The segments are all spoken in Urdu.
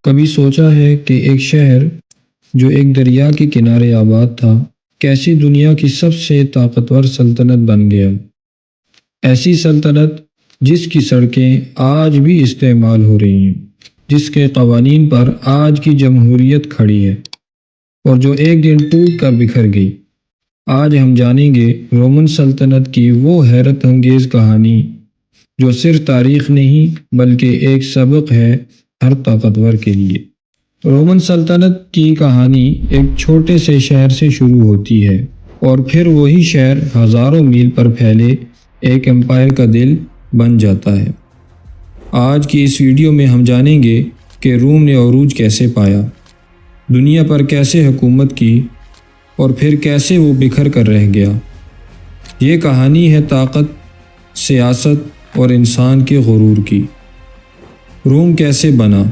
کبھی سوچا ہے کہ ایک شہر جو ایک دریا کے کنارے آباد تھا کیسی دنیا کی سب سے طاقتور سلطنت بن گیا؟ ایسی سلطنت جس کی سڑکیں آج بھی استعمال ہو رہی ہیں، جس کے قوانین پر آج کی جمہوریت کھڑی ہے اور جو ایک دن ٹوٹ کر بکھر گئی۔ آج ہم جانیں گے رومن سلطنت کی وہ حیرت انگیز کہانی جو صرف تاریخ نہیں بلکہ ایک سبق ہے ہر طاقتور کے لیے۔ رومن سلطنت کی کہانی ایک چھوٹے سے شہر سے شروع ہوتی ہے اور پھر وہی شہر ہزاروں میل پر پھیلے ایک امپائر کا دل بن جاتا ہے۔ آج کی اس ویڈیو میں ہم جانیں گے کہ روم نے عروج کیسے پایا، دنیا پر کیسے حکومت کی اور پھر کیسے وہ بکھر کر رہ گیا۔ یہ کہانی ہے طاقت، سیاست اور انسان کے غرور کی۔ روم کیسے بنا؟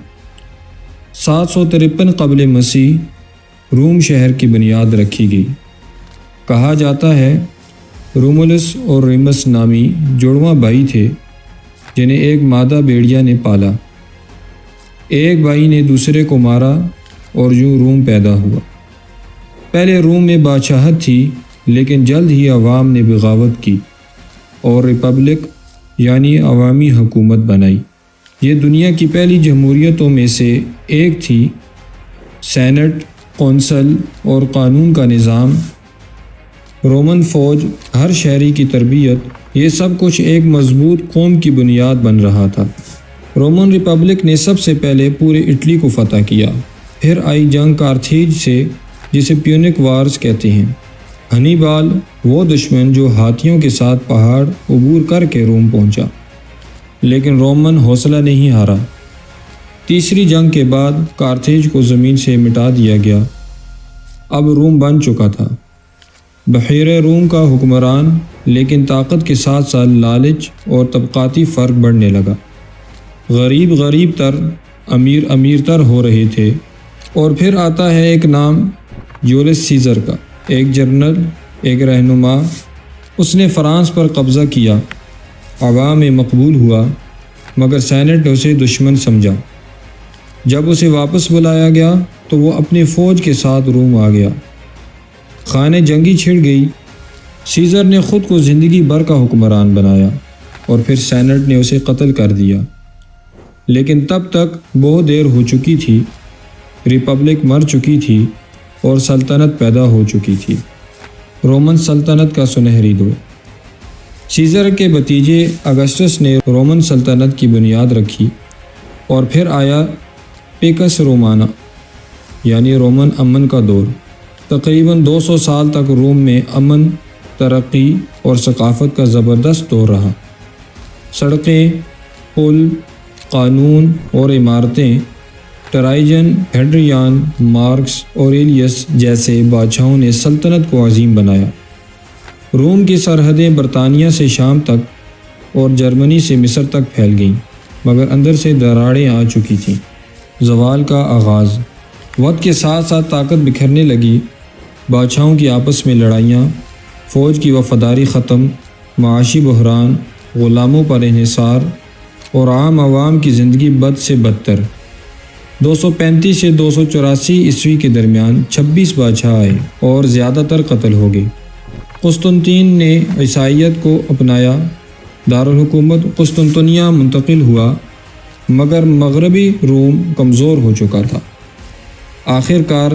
753 قبل مسیح روم شہر کی بنیاد رکھی گئی۔ کہا جاتا ہے رومولس اور ریمس نامی جڑواں بھائی تھے جنہیں ایک مادہ بھیڑیا نے پالا۔ ایک بھائی نے دوسرے کو مارا اور یوں روم پیدا ہوا۔ پہلے روم میں بادشاہت تھی لیکن جلد ہی عوام نے بغاوت کی اور ریپبلک یعنی عوامی حکومت بنائی۔ یہ دنیا کی پہلی جمہوریتوں میں سے ایک تھی۔ سینٹ، کونسل اور قانون کا نظام، رومن فوج، ہر شہری کی تربیت، یہ سب کچھ ایک مضبوط قوم کی بنیاد بن رہا تھا۔ رومن ریپبلک نے سب سے پہلے پورے اٹلی کو فتح کیا۔ پھر آئی جنگ کارتھیج سے جسے پیونک وارز کہتے ہیں۔ ہنیبال وہ دشمن جو ہاتھیوں کے ساتھ پہاڑ عبور کر کے روم پہنچا، لیکن رومن حوصلہ نہیں ہارا۔ تیسری جنگ کے بعد کارتھیج کو زمین سے مٹا دیا گیا۔ اب روم بن چکا تھا بحیرہ روم کا حکمران، لیکن طاقت کے ساتھ ساتھ لالچ اور طبقاتی فرق بڑھنے لگا۔ غریب غریب تر، امیر امیر تر ہو رہے تھے۔ اور پھر آتا ہے ایک نام، جولیس سیزر کا، ایک جنرل، ایک رہنما۔ اس نے فرانس پر قبضہ کیا، عوام میں مقبول ہوا، مگر سینٹ نے اسے دشمن سمجھا۔ جب اسے واپس بلایا گیا تو وہ اپنی فوج کے ساتھ روم آ گیا۔ خانے جنگی چھڑ گئی۔ سیزر نے خود کو زندگی بھر کا حکمران بنایا اور پھر سینٹ نے اسے قتل کر دیا۔ لیکن تب تک بہت دیر ہو چکی تھی، ریپبلک مر چکی تھی اور سلطنت پیدا ہو چکی تھی۔ رومن سلطنت کا سنہری دور۔ سیزر کے بھتیجے اگسٹس نے رومن سلطنت کی بنیاد رکھی اور پھر آیا پیکس رومانا یعنی رومن امن کا دور۔ تقریباً 200 سال تک روم میں امن، ترقی اور ثقافت کا زبردست دور رہا۔ سڑکیں، پل، قانون اور عمارتیں، ٹرائجن، ہیڈریان، مارکس اور ایلیس جیسے بادشاہوں نے سلطنت کو عظیم بنایا۔ روم کی سرحدیں برطانیہ سے شام تک اور جرمنی سے مصر تک پھیل گئیں، مگر اندر سے دراڑیں آ چکی تھیں۔ زوال کا آغاز۔ وقت کے ساتھ ساتھ طاقت بکھرنے لگی۔ بادشاہوں کی آپس میں لڑائیاں، فوج کی وفاداری ختم، معاشی بحران، غلاموں پر انحصار اور عام عوام کی زندگی بد سے بدتر۔ 235 سے 284 عیسوی کے درمیان 26 بادشاہ آئے اور زیادہ تر قتل ہو گئے۔ قسطنطین نے عیسائیت کو اپنایا۔ دارالحکومت قسطنطنیہ منتقل ہوا، مگر مغربی روم کمزور ہو چکا تھا۔ آخر کار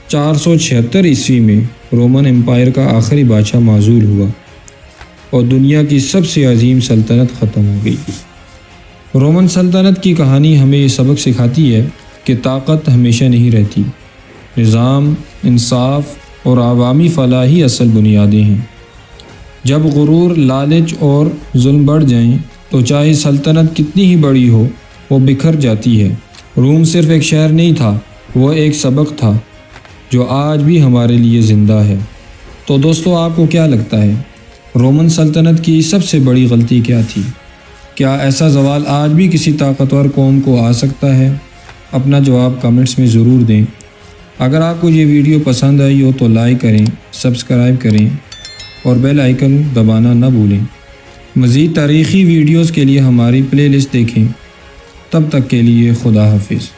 476 عیسوی میں رومن امپائر کا آخری بادشاہ معزول ہوا اور دنیا کی سب سے عظیم سلطنت ختم ہو گئی۔ رومن سلطنت کی کہانی ہمیں یہ سبق سکھاتی ہے کہ طاقت ہمیشہ نہیں رہتی۔ نظام، انصاف اور عوامی فلاح ہی اصل بنیادیں ہیں۔ جب غرور، لالچ اور ظلم بڑھ جائیں تو چاہے سلطنت کتنی ہی بڑی ہو وہ بکھر جاتی ہے۔ روم صرف ایک شہر نہیں تھا، وہ ایک سبق تھا جو آج بھی ہمارے لیے زندہ ہے۔ تو دوستو، آپ کو کیا لگتا ہے رومن سلطنت کی سب سے بڑی غلطی کیا تھی؟ کیا ایسا زوال آج بھی کسی طاقتور قوم کو آ سکتا ہے؟ اپنا جواب کمنٹس میں ضرور دیں۔ اگر آپ کو یہ ویڈیو پسند آئی ہو تو لائک کریں، سبسکرائب کریں اور بیل آئیکن دبانا نہ بھولیں۔ مزید تاریخی ویڈیوز کے لیے ہماری پلے لسٹ دیکھیں۔ تب تک کے لیے خدا حافظ۔